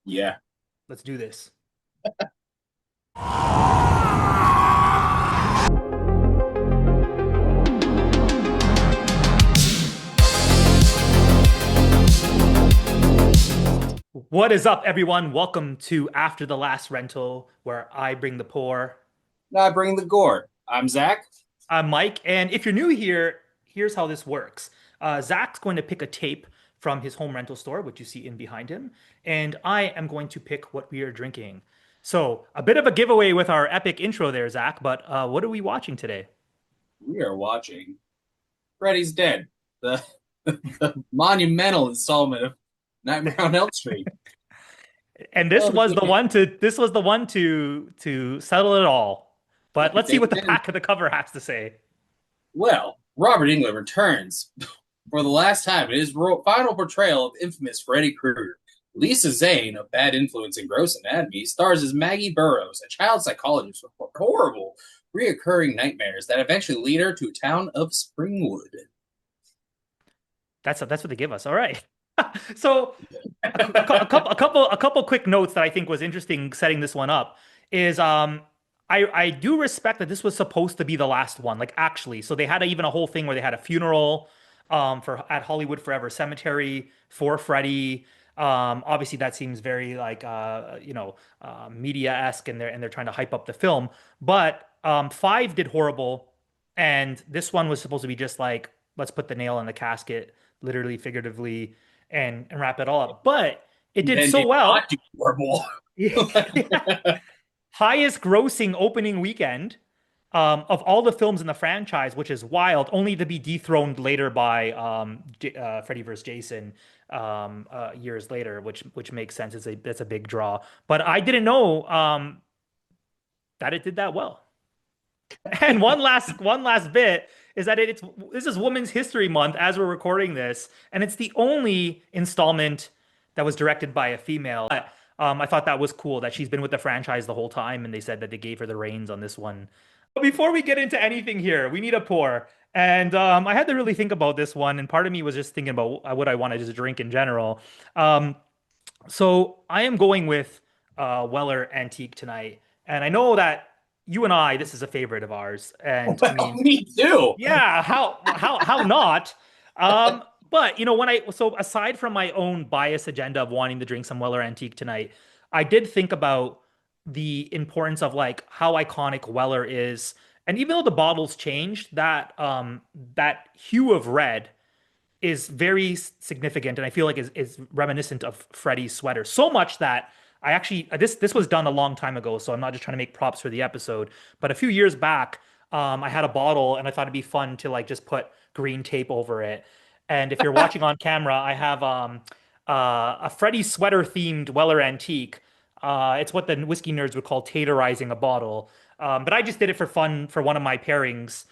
Yeah. Let's do this. What is up, everyone? Welcome to After the Last Rental, where I bring the poor. Now I bring the gore. I'm Zach. I'm Mike, and if you're new here, here's how this works. Zach's going to pick a tape from his home rental store, which you see in behind him, and I am going to pick what we are drinking. So, a bit of a giveaway with our epic intro there, Zach, but what are we watching today? We are watching Freddy's Dead, the, the monumental installment of Nightmare on Elm Street. And this Oh, was the one to settle it all. But let's see what the David. back of the cover has to say. Well, Robert Englund returns for the last time in his final portrayal of infamous Freddy Krueger. Lisa Zane, a bad influence in Gross Anatomy, stars as Maggie Burroughs, a child psychologist with horrible, reoccurring nightmares that eventually lead her to a town of Springwood. That's what they give us. All right. So a couple quick notes that I think was interesting setting this one up is I do respect that this was supposed to be the last one, like actually. So they had even a whole thing where they had a funeral for at Hollywood Forever Cemetery for Freddy. Obviously that seems very like media-esque, and they're trying to hype up the film. But five did horrible, and this one was supposed to be just like, let's put the nail in the casket, literally, figuratively, and wrap it all up. But it did Then so did not well. do horrible. Highest grossing opening weekend of all the films in the franchise, which is wild, only to be dethroned later by Freddy vs. Jason years later, which makes sense. It's a big draw. But I didn't know that it did that well. And one last bit is that it's this is Women's History Month as we're recording this, and it's the only installment that was directed by a female. I thought that was cool that she's been with the franchise the whole time, and they said that they gave her the reins on this one. But before we get into anything here, we need a pour. And I had to really think about this one, and part of me was just thinking about what I wanted to drink in general. Um, so I am going with Weller Antique tonight, and I know that you and I, this is a favorite of ours. And I Well, mean, me too. yeah, how not? But when so aside from my own bias agenda of wanting to drink some Weller Antique tonight, I did think about the importance of like how iconic Weller is. And even though the bottles changed, that hue of red is very significant, and I feel like is reminiscent of Freddy's sweater. So much that I actually this was done a long time ago, so I'm not just trying to make props for the episode. But a few years back, I had a bottle, and I thought it'd be fun to like just put green tape over it. And if you're watching on camera, I have a Freddy sweater themed Weller Antique. It's what the whiskey nerds would call tatorizing a bottle. But I just did it for fun for one of my pairings.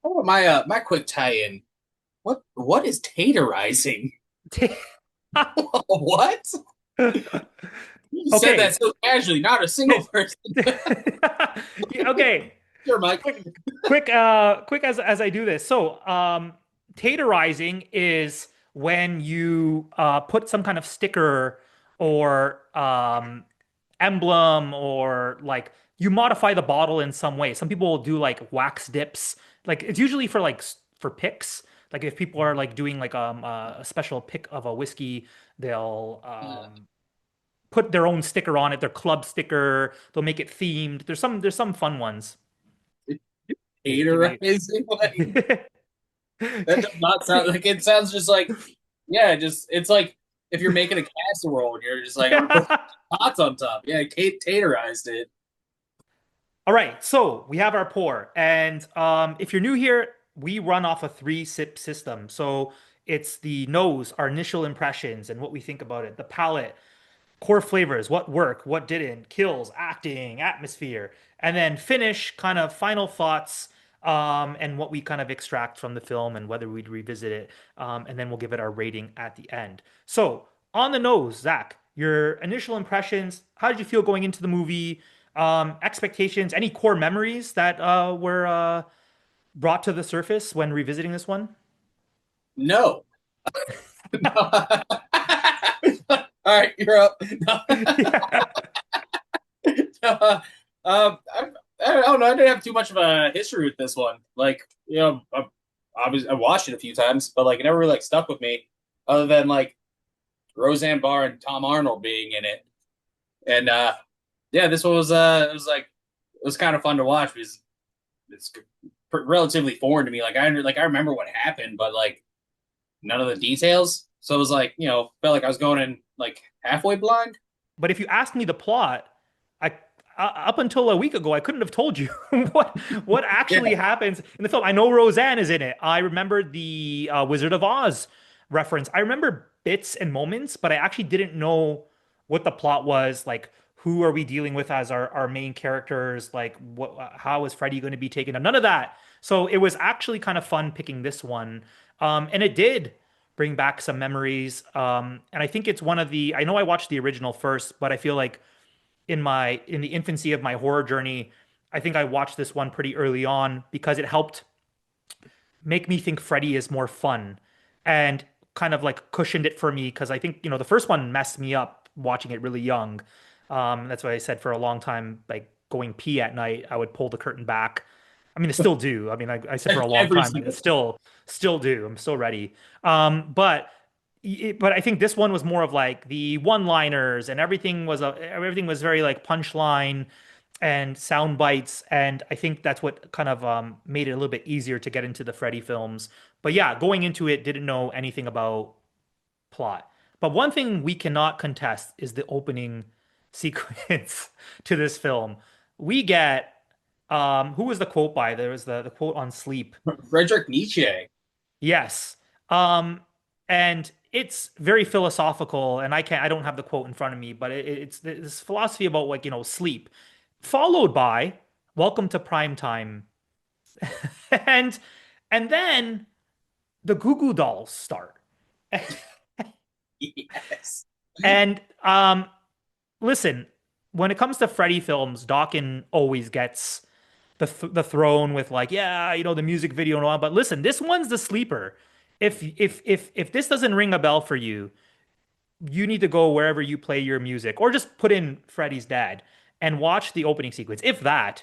Oh, my quick tie-in. What is tatorizing? What? You said Okay. that so casually, not a single person. Okay. Sure, Mike. Quick as I do this. So, tatorizing is when you put some kind of sticker or emblem, or like you modify the bottle in some way. Some people will do like wax dips. Like it's usually for for picks. Like if people are like doing like a special pick of a whiskey, they'll put their own sticker on it, their club sticker. They'll make it themed. There's some fun ones. You may. Tatorizing? That does not sound like it sounds just like, yeah, just it's like if you're making a casserole and you're just like, I'm gonna put pots on top. Yeah, Kate tatorized it. All right, so we have our pour, and if you're new here, we run off a three-sip system. So it's the nose, our initial impressions, and what we think about it. The palate, core flavors, what worked, what didn't, kills, acting, atmosphere, and then finish, kind of final thoughts, and what we kind of extract from the film and whether we'd revisit it, and then we'll give it our rating at the end. So on the nose, Zach, your initial impressions, how did you feel going into the movie? Expectations, any core memories that were brought to the surface when revisiting this one? No. All right, you're up. Yeah. I, I don't know. I didn't have too much of a history with this one. Like, I watched it a few times, but like, it never really like stuck with me, other than like Roseanne Barr and Tom Arnold being in it. And yeah, this one was it was kind of fun to watch because it's relatively foreign to me. I remember what happened, but like none of the details. So it was like felt like I was going in like halfway blind. But if you asked me the plot, I up until a week ago, I couldn't have told you what Yeah, actually happens in the film. I know Roseanne is in it. I remember the Wizard of Oz reference. I remember bits and moments, but I actually didn't know what the plot was. Like, who are we dealing with as our main characters? Like, how is Freddy going to be taken up? None of that. So it was actually kind of fun picking this one. And it did bring back some memories. And I think it's one of the, I know I watched the original first, but I feel like in the infancy of my horror journey, I think I watched this one pretty early on because it helped make me think Freddy is more fun and kind of like cushioned it for me because I think, the first one messed me up watching it really young. That's why I said for a long time, like going pee at night, I would pull the curtain back. I mean, I still do. I mean, I said for a long every time, I single still do. I'm still ready. But I think this one was more of like the one-liners and everything was very like punchline and sound bites, and I think that's what kind of made it a little bit easier to get into the Freddy films. But yeah, going into it, didn't know anything about plot. But one thing we cannot contest is the opening sequence to this film. We get who was the quote by? There was the quote on Sleep. Frederick Nietzsche. Yes. Um, and it's very philosophical, and I don't have the quote in front of me, but it's this philosophy about like, sleep, followed by Welcome to Prime Time. And and then the Goo Goo Dolls start. Yes. And listen, when it comes to Freddy films, Dawkins always gets the throne with like, yeah, the music video and all. But listen, this one's the sleeper. If this doesn't ring a bell for you, you need to go wherever you play your music, or just put in Freddy's Dad and watch the opening sequence, if that,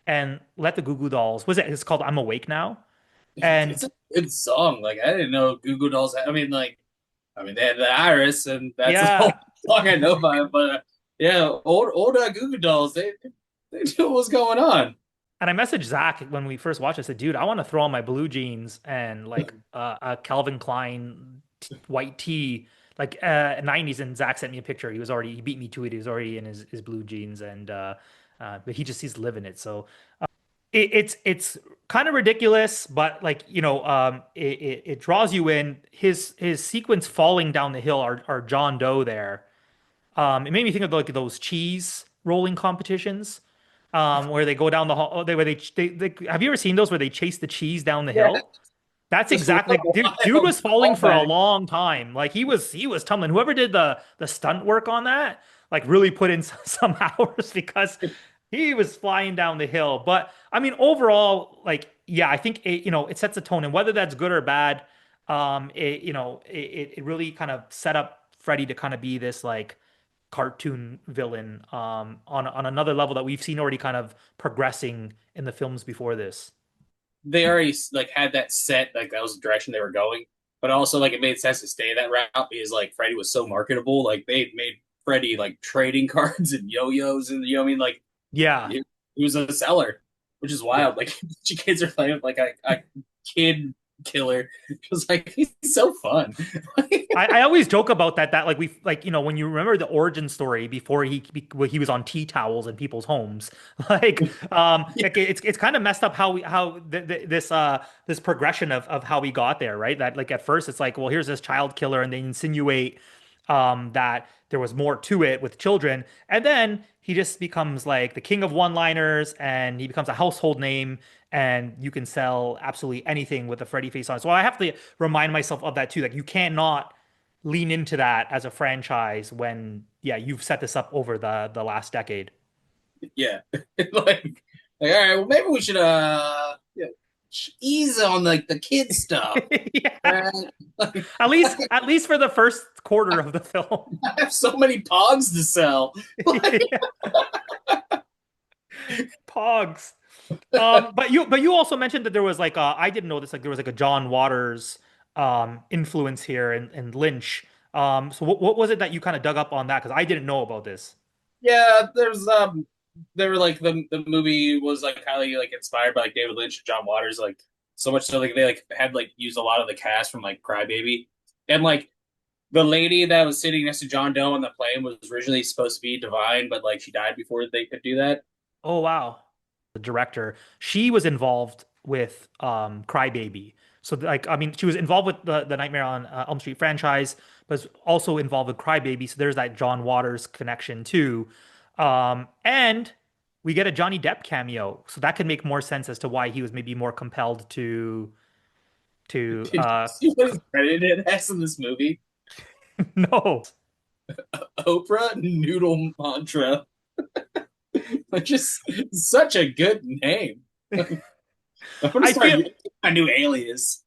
and let the Goo Goo Dolls. Was it? It's called "I'm Awake Now," It's and a good song. Like I didn't know Goo Goo Dolls. I mean they had the Iris, and that's the yeah. whole song I know by it. But yeah, old Goo Goo Dolls. They knew what was going on. And I messaged Zack when we first watched. I said, "Dude, I want to throw on my blue jeans and like a Calvin Klein white tee, like 90s." And Zack sent me a picture. He beat me to it. He was already in his blue jeans, and but he's living it. So it's kind of ridiculous, but like it draws you in. His sequence falling down the hill are John Doe there. It made me think of like those cheese rolling competitions, where they go down the hall. They have you ever seen those where they chase the cheese down the Yeah, hill? That's just for exactly, dude a was falling while for a back. long time. Like he was tumbling. Whoever did the stunt work on that, like really put in some hours because he was flying down the hill. But I mean, overall, like, yeah, I think it sets a tone, and whether that's good or bad, it really kind of set up Freddy to kind of be this like cartoon villain on another level that we've seen already kind of progressing in the films before this. They already like had that set, like that was the direction they were going. But also like it made sense to stay that route because like Freddy was so marketable. Like they made Freddy like trading cards and yo-yos, and you know what I mean? Like Yeah. he was a seller, which is Yeah. wild. Like kids are playing with like a kid killer. Because like he's so fun. I always joke about that like we like when you remember the origin story before when he was on tea towels in people's homes, Yeah, like it's kind of messed up how this progression of how we got there, right? That like at first it's like, well, here's this child killer, and they insinuate that there was more to it with children, and then he just becomes like the king of one-liners, and he becomes a household name, and you can sell absolutely anything with a Freddy face on. So I have to remind myself of that too. Like you cannot lean into that as a franchise when, yeah, you've set this up over the last decade. yeah. like all right, well maybe we should ease on like the kid stuff. Yeah. Right? Like, At least for the first quarter of the film. I have so many pogs to sell. Like, Yeah. Pogs. But you also mentioned that there was like I didn't know this, like there was like a John Waters influence here and Lynch. So what was it that you kind of dug up on that? Because I didn't know about this. yeah, they were like the movie was like highly like inspired by like David Lynch and John Waters, like so much so like they like had like used a lot of the cast from like Crybaby. And like the lady that was sitting next to John Doe on the plane was originally supposed to be Divine, but like she died before they could do that. Oh wow. The director, she was involved with Crybaby. So like I mean she was involved with the Nightmare on Elm Street franchise, but was also involved with Crybaby. So there's that John Waters connection too. And we get a Johnny Depp cameo. So that could make more sense as to why he was maybe more compelled to Did you see what he's credited as in this movie? no. Oprah Noodle Mantra. Like just such a good name. I'm gonna I start feel using my new alias.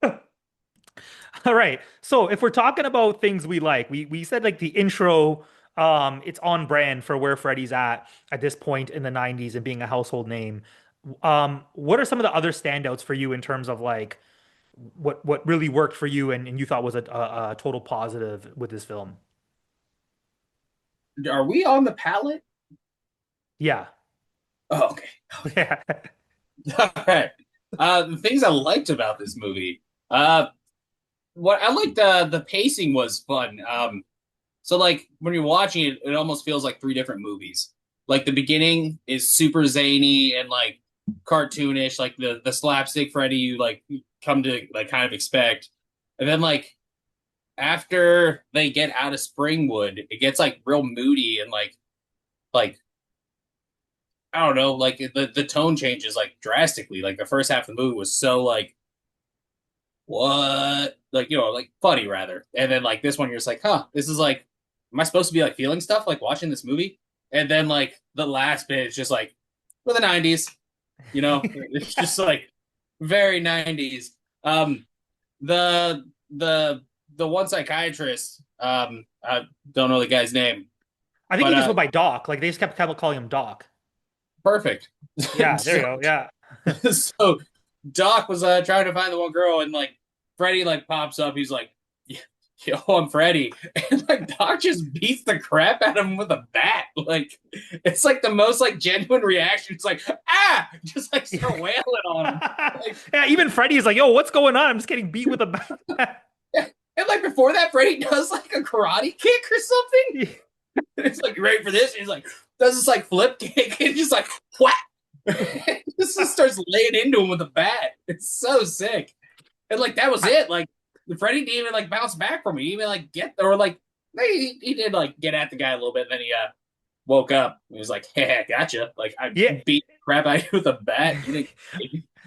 all right. So if we're talking about things we like, we said like the intro, it's on brand for where Freddy's at this point in the 90s and being a household name. What are some of the other standouts for you in terms of like what really worked for you and you thought was a total positive with this film? Are we on the palette? Yeah. Oh, okay. Yeah. All right. The things I liked about this movie. What I liked the pacing was fun. So like when you're watching it, it almost feels like three different movies. Like the beginning is super zany and like cartoonish, like the slapstick Freddy you like come to like kind of expect. And then like after they get out of Springwood, it gets like real moody and like I don't know, like the tone changes like drastically. Like the first half of the movie was so like what like like funny rather, and then like this one you're just like this is like am I supposed to be like feeling stuff like watching this movie? And then like the last bit is just like for the 90s, it's just like very 90s. The the one psychiatrist, I don't know the guy's name, I think but he just went by Doc. Like they just kept calling him Doc. perfect. Yeah, there so, you go. Yeah. so Doc was trying to find the one girl, and like Freddy like pops up. He's like, "Yo, I'm Freddy," and like Doc just beats the crap out of him with a bat. Like it's like the most like genuine reaction. It's like just like start wailing on him. Like, Yeah, even Freddy's like, yo, what's going on? I'm just getting beat with a bat. and like before that, Freddy does like a karate kick or something. And it's like, you ready for this? And he's like, does this like flip kick and just like whack. Just starts laying into him with a bat. It's so sick. And like that was it. Like Freddy didn't even like bounce back from me. He even like get or like he did like get at the guy a little bit. Then he woke up. He was like, "Hey, gotcha." Like I Yeah. beat the crap out of you with a bat. You think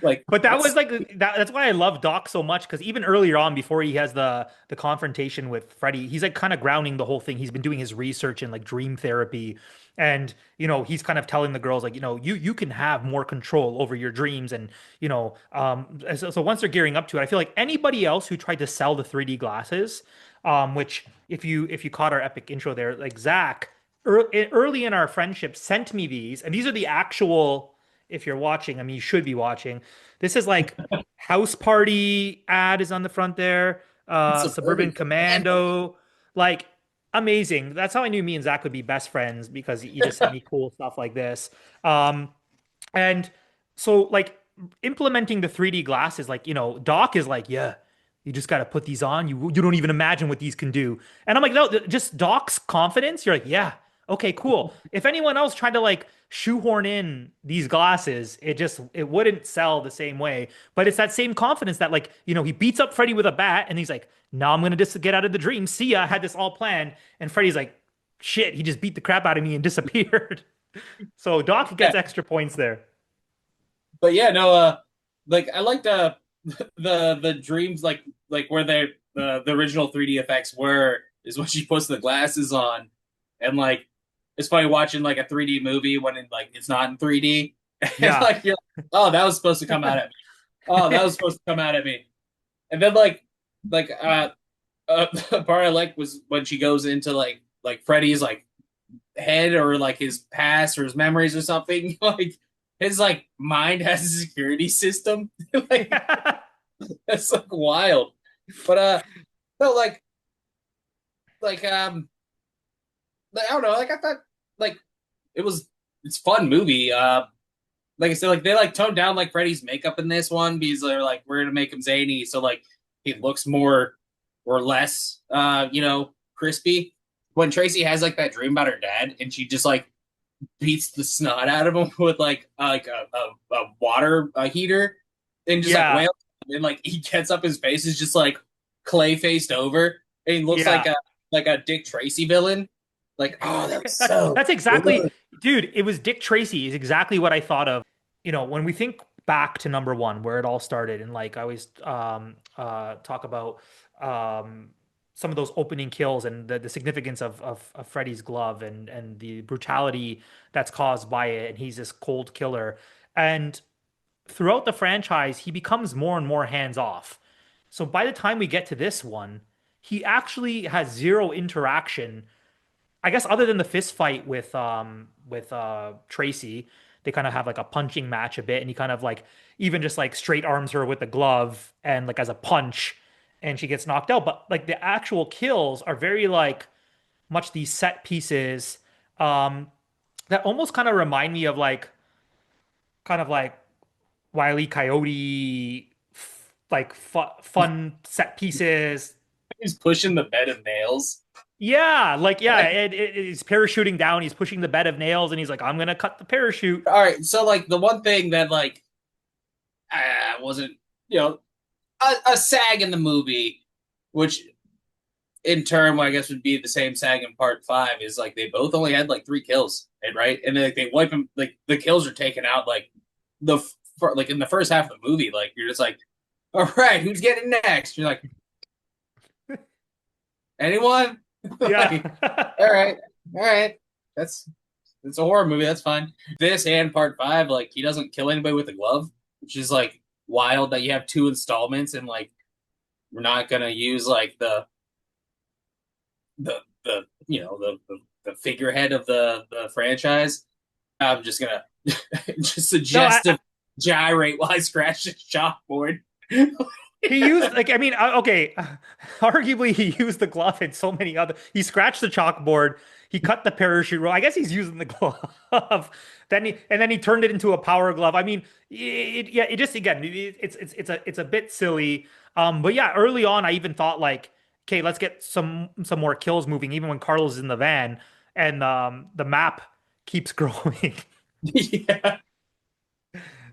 like But that was that's like that's why I love Doc so much because even earlier on, before he has the confrontation with Freddy, he's like kind of grounding the whole thing. He's been doing his research in like dream therapy, and he's kind of telling the girls like you can have more control over your dreams, and so once they're gearing up to it, I feel like anybody else who tried to sell the 3D glasses, which if you caught our epic intro there, like Zack early in our friendship sent me these, and these are the actual. If you're watching, I mean, you should be watching. This is like house party ad is on the front there. a Suburban perfect Commando, like amazing. That's how I knew me and Zach would be best friends because he just sent me cool stuff like this. Um, and so like implementing the 3D glasses, like Doc is like, yeah, you just got to put these on. You don't even imagine what these can do. And I'm like, no, just Doc's confidence. You're like, yeah, okay, cool. If anyone else tried to like shoehorn in these glasses, it wouldn't sell the same way. But it's that same confidence that like, he beats up Freddy with a bat and he's like, now I'm gonna just get out of the dream. See ya, I had this all planned. And Freddy's like, shit, he just beat the crap out of me and disappeared. So Doc yeah. gets extra points there. But yeah, no, like I like the dreams like where the original 3D effects were is when she puts the glasses on, and like it's funny watching like a 3D movie when like it's not in 3D, and Yeah. like you're like, oh that was supposed to come out at me. Oh, that was supposed to come out at me. And then like the part I like was when she goes into like Freddy's like head or like his past or his memories or something. Like his like mind has a security system. Like Yeah. that's like wild. But no, like I don't know, like I thought like it was it's a fun movie. Like I said, like they like toned down like Freddy's makeup in this one because they're like we're gonna make him zany, so like he looks more or less crispy. When Tracy has like that dream about her dad and she just like beats the snot out of him with like a water heater and just like Yeah. wails and like he gets up his face is just like clay faced over and he looks Yeah. like a Dick Tracy villain. Like, oh, that was so That's exactly, good. dude, it was Dick Tracy is exactly what I thought of. When we think back to number one, where it all started, and like I always talk about um some of those opening kills and the significance of Freddy's glove and the brutality that's caused by it, and he's this cold killer. And throughout the franchise, he becomes more and more hands off. So by the time we get to this one, he actually has zero interaction, I guess, other than the fist fight with Tracy. They kind of have like a punching match a bit, and he kind of like even just like straight arms her with the glove and like as a punch, and she gets knocked out. But like the actual kills are very like much these set pieces um that almost kind of remind me of like kind of like Wile E. Coyote, like fun set pieces. He's pushing the bed of nails. Yeah, like yeah, Like, he's parachuting down. He's pushing the bed of nails, and he's like, "I'm gonna cut the parachute." all right, so like the one thing that like wasn't you know a sag in the movie, which in turn, I guess would be the same sag in part five, is like they both only had like three kills, and right, and then like, they wipe them. Like the kills are taken out like like in the first half of the movie. Like you're just like, all right, who's getting next? You're like, anyone? Yeah. Like, all right, all right, that's it's a horror movie. That's fine. This and part five, like he doesn't kill anybody with a glove, which is like wild that you have two installments and like we're not gonna use like the the figurehead of the franchise. I'm just gonna just No, suggestive gyrate while I scratch the chalkboard. he used like I mean, okay, arguably he used the glove in so many other. He scratched the chalkboard. He cut the parachute roll. I guess he's using the glove. Then he turned it into a power glove. I mean, yeah, it just again, it's a bit silly. But yeah, early on, I even thought like, okay, let's get some more kills moving. Even when Carlos is in the van and the map keeps growing. Yeah,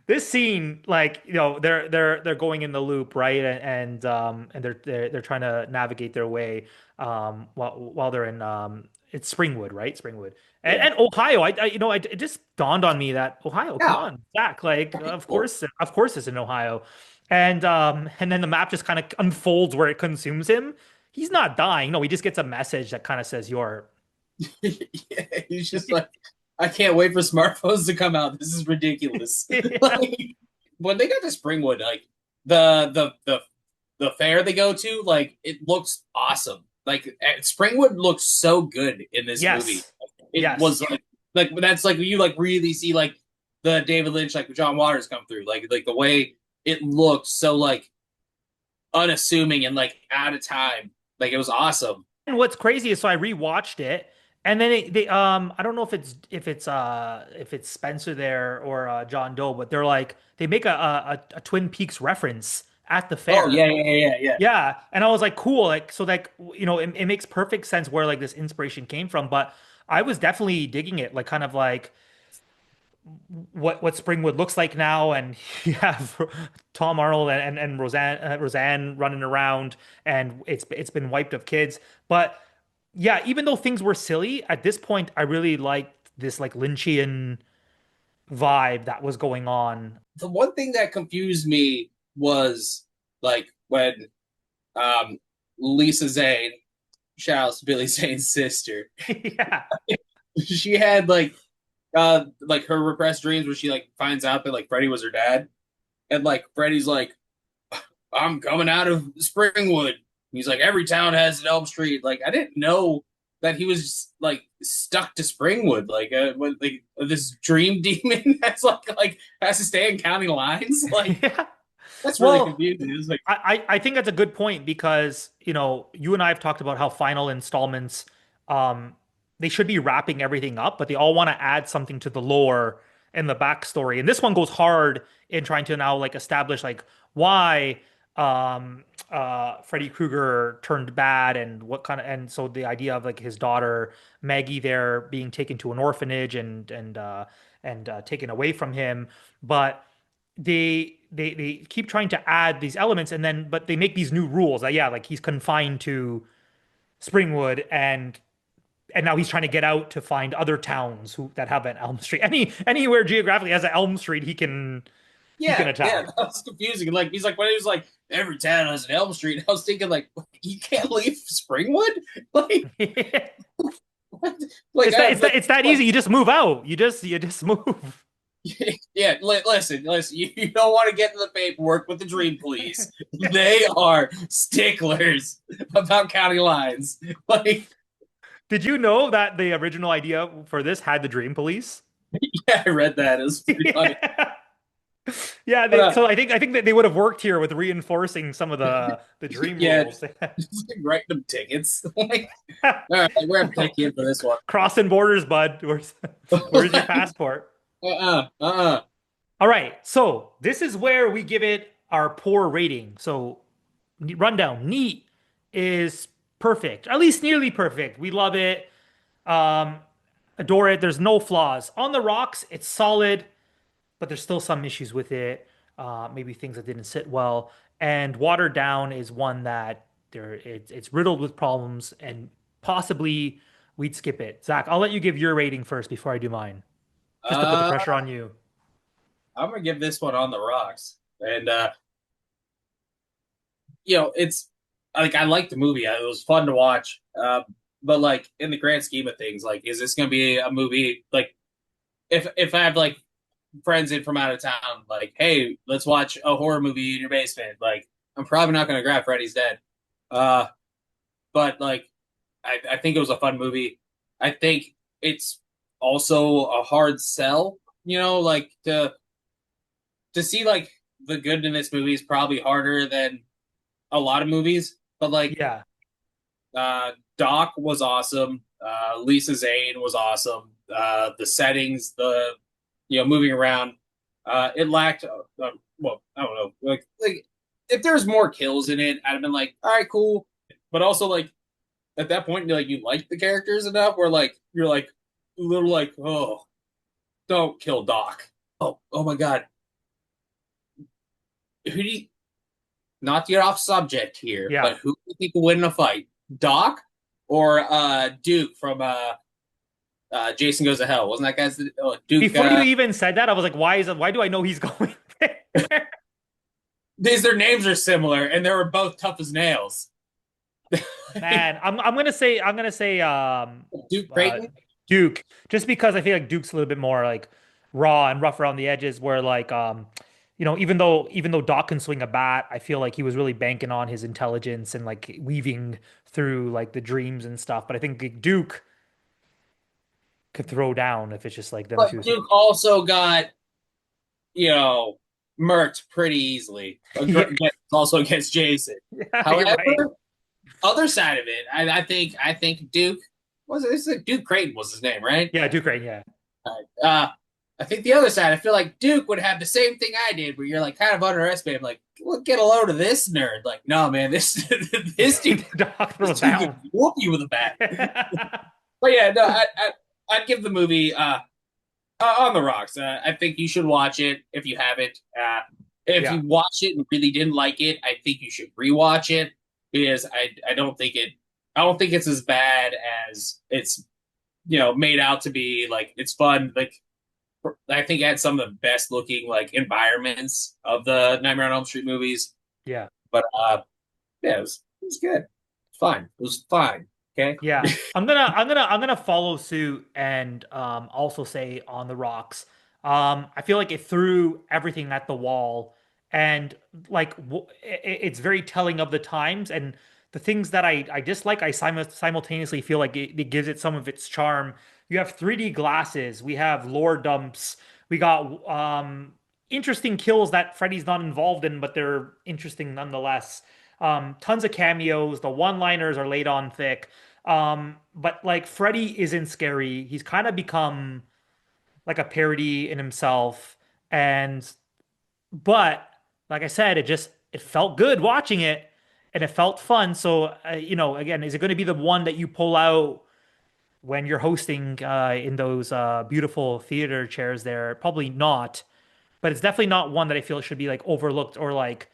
This scene, like they're going in the loop, right? And they're trying to navigate their way while they're in it's Springwood, right? Springwood yeah, and Ohio. It just dawned on me that Ohio, come yeah. on, Zach, like Cool. of course it's in Ohio, and then the map just kind of unfolds where it consumes him. He's not dying. No, he just gets a message that kind of says you're. Yeah, he's just like, I can't wait for smartphones to come out. This is ridiculous. Yeah. Like when they got to Springwood, like the fair they go to, like it looks awesome. Like Springwood looks so good in this movie. Yes. It Yes. was like that's like you like really see like the David Lynch like John Waters come through. Like the way it looks so like unassuming and like out of time. Like it was awesome. And what's crazy is so I rewatched it, and then they I don't know if it's Spencer there or John Doe, but they're like they make a Twin Peaks reference at the Oh fair. yeah, yeah, yeah, yeah. Yeah, and I was like, cool, like so, like it makes perfect sense where like this inspiration came from. But I was definitely digging it, like kind of like what Springwood looks like now, and you have Tom Arnold and Roseanne running around, and it's been wiped of kids, but. Yeah, even though things were silly, at this point, I really liked this like Lynchian vibe that was going on. The one thing that confused me was like when um Lisa Zane, shout out to Billy Zane's sister, Yeah. she had like her repressed dreams where she like finds out that like Freddy was her dad. and like Freddy's like, I'm coming out of Springwood. He's like, every town has an Elm Street. Like, I didn't know that he was like stuck to Springwood. Like this dream demon that's like has to stay in county lines. Like, Yeah. that's really Well, confusing. It's like, I think that's a good point because, you and I have talked about how final installments, um, they should be wrapping everything up, but they all want to add something to the lore and the backstory. And this one goes hard in trying to now like establish like why Freddy Krueger turned bad and what kind of, and so the idea of like his daughter Maggie there being taken to an orphanage and taken away from him. But they keep trying to add these elements and then but they make these new rules that yeah, like he's confined to Springwood and now he's trying to get out to find other towns who that have an Elm Street. Anywhere geographically has an Elm Street he can yeah, attack. that was confusing. Like, he's like, when he was like, every town has an Elm Street, I was thinking, like, you can't leave Springwood? Like, what? Like, It's that I, it's that like, it's that like easy. You just move out. You just move. yeah, listen. You don't want to get to the paperwork with the Dream Police. They are sticklers about county lines. Like, Did you know that the original idea for this had the Dream Police? yeah, I read that. It was pretty funny. Yeah. Yeah, But so I think that they would have worked here with reinforcing some of the dream yeah, rules. just like, write them tickets. Like, all right, we're gonna take you in for this one. Crossing borders, bud. Where's your passport? Uh. All right, so this is where we give it our poor rating. So rundown, neat is perfect, at least nearly perfect. We love it, um, adore it. There's no flaws. On the rocks, it's solid, but there's still some issues with it. Maybe things that didn't sit well. And watered down is one that it's riddled with problems, and possibly we'd skip it. Zach, I'll let you give your rating first before I do mine, just to put the Uh, pressure on you. I'm gonna give this one on the rocks. And it's like I liked the movie. It was fun to watch. But like in the grand scheme of things, like, is this gonna be a movie like if I have like friends in from out of town, like, hey, let's watch a horror movie in your basement. Like, I'm probably not gonna grab Freddy's Dead. Uh, but like, I think it was a fun movie. I think it's also a hard sell. Like to see like the good in this movie is probably harder than a lot of movies. But like, Yeah, Doc was awesome. Lisa Zane was awesome. The settings, the moving around. It lacked. Well, I don't know. Like if there's more kills in it, I'd have been like, all right, cool. But also like at that point, like you like the characters enough where like you're like a little like, oh, don't kill Doc. Oh my God. Who do you, not to get off subject here, yeah. but who do you think will win in a fight? Doc or Duke from Jason Goes to Hell? Wasn't that guy's Duke? Before you even said that, I was like, why do I know he's going there? Their names are similar, and they were both tough as nails. Man, I'm gonna say Duke uh Creighton. Duke, just because I feel like Duke's a little bit more like raw and rough around the edges, where like even though Doc can swing a bat, I feel like he was really banking on his intelligence and like weaving through like the dreams and stuff. But I think like, Duke could throw down if it's just like them two. But Duke also got you know murked pretty easily. Yeah, Also against Jason. yeah, you're right. However, other side of it, I think Duke was it Duke Creighton was his name, right? Yeah, Duke, right? Yeah. Uh, I think the other side, I feel like Duke would have the same thing I did, where you're like kind of underestimated, like, well, get a load of this nerd. Like, no, man, this this dude, Doc this throws dude could down. whoop you with a bat. But yeah, no, I'd give the movie on the rocks. I think you should watch it if you haven't. If Yeah. you watch it and really didn't like it, I think you should rewatch it because I don't think it's as bad as it's made out to be. Like, it's fun. Like, I think it had some of the best looking like environments of the Nightmare on Elm Street movies. Yeah. But yeah, it was good. It's fine. It was fine. Okay. Yeah, I'm gonna follow suit and also say on the rocks. I feel like it threw everything at the wall and like it's very telling of the times. And the things that I dislike, I simultaneously feel like it gives it some of its charm. You have 3D glasses, we have lore dumps, we got interesting kills that Freddy's not involved in, but they're interesting nonetheless. Tons of cameos. The one-liners are laid on thick. But like Freddy isn't scary. He's kind of become like a parody in himself. And but like I said, it felt good watching it, and it felt fun. So again, is it going to be the one that you pull out when you're hosting in those beautiful theater chairs there? Probably not. But it's definitely not one that I feel should be like overlooked or like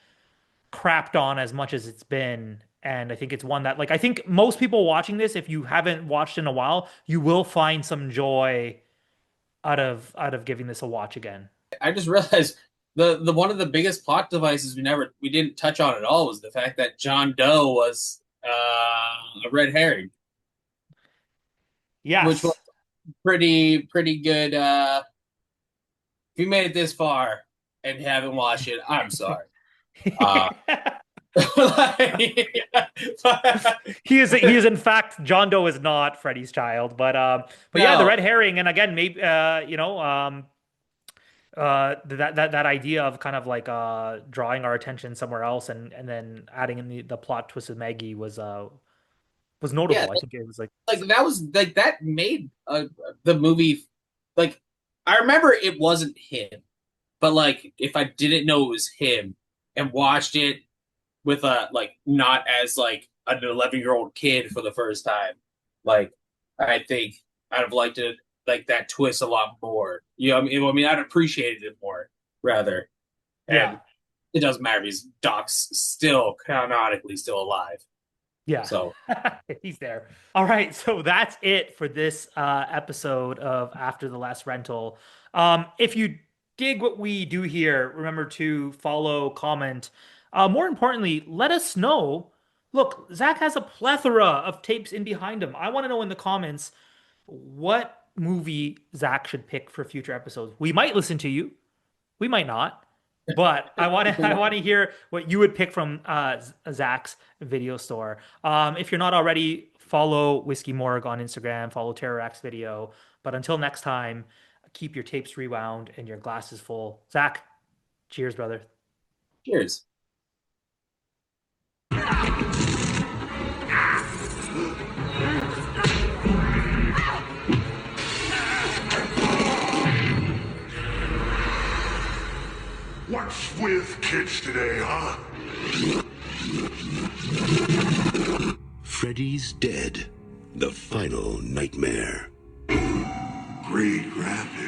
crapped on as much as it's been. And I think it's one that like I think most people watching this, if you haven't watched in a while, you will find some joy out of giving this a watch again. I just realized the one of the biggest plot devices we didn't touch on at all was the fact that John Doe was a red herring, which was Yes. pretty good. If you made it this far and haven't watched it, I'm sorry. Uh, like, He is in fact John Doe is not Freddy's child, but yeah, the no, red herring. And again, maybe that idea of kind of like drawing our attention somewhere else, and then adding in the plot twist with Maggie was yeah, notable. I think it was like like that was like that made the movie like I remember it wasn't him, but like if I didn't know it was him and watched it with a like not as like an 11-year-old kid for the first time, like I think I'd have liked it like that twist a lot more. You know, I mean, I'd appreciated it more rather. yeah. And it doesn't matter because Doc's still canonically still alive. Yeah, So he's there. All right, so that's it for this episode of After the Last Rental. If you dig what we do here, remember to follow, comment. More importantly, let us know. Look, Zach has a plethora of tapes in behind him. I want to know in the comments what movie Zach should pick for future episodes. We might listen to you. We might not, but I want to hear what you would pick from Zach's video store. If you're not already, follow Whiskey Morgue on Instagram, follow Terrorax Video. But until next time, keep your tapes rewound and your glasses full. Zach, cheers, brother. cheers. What's with kids today, huh? Freddy's dead. The final nightmare. Great grandpa.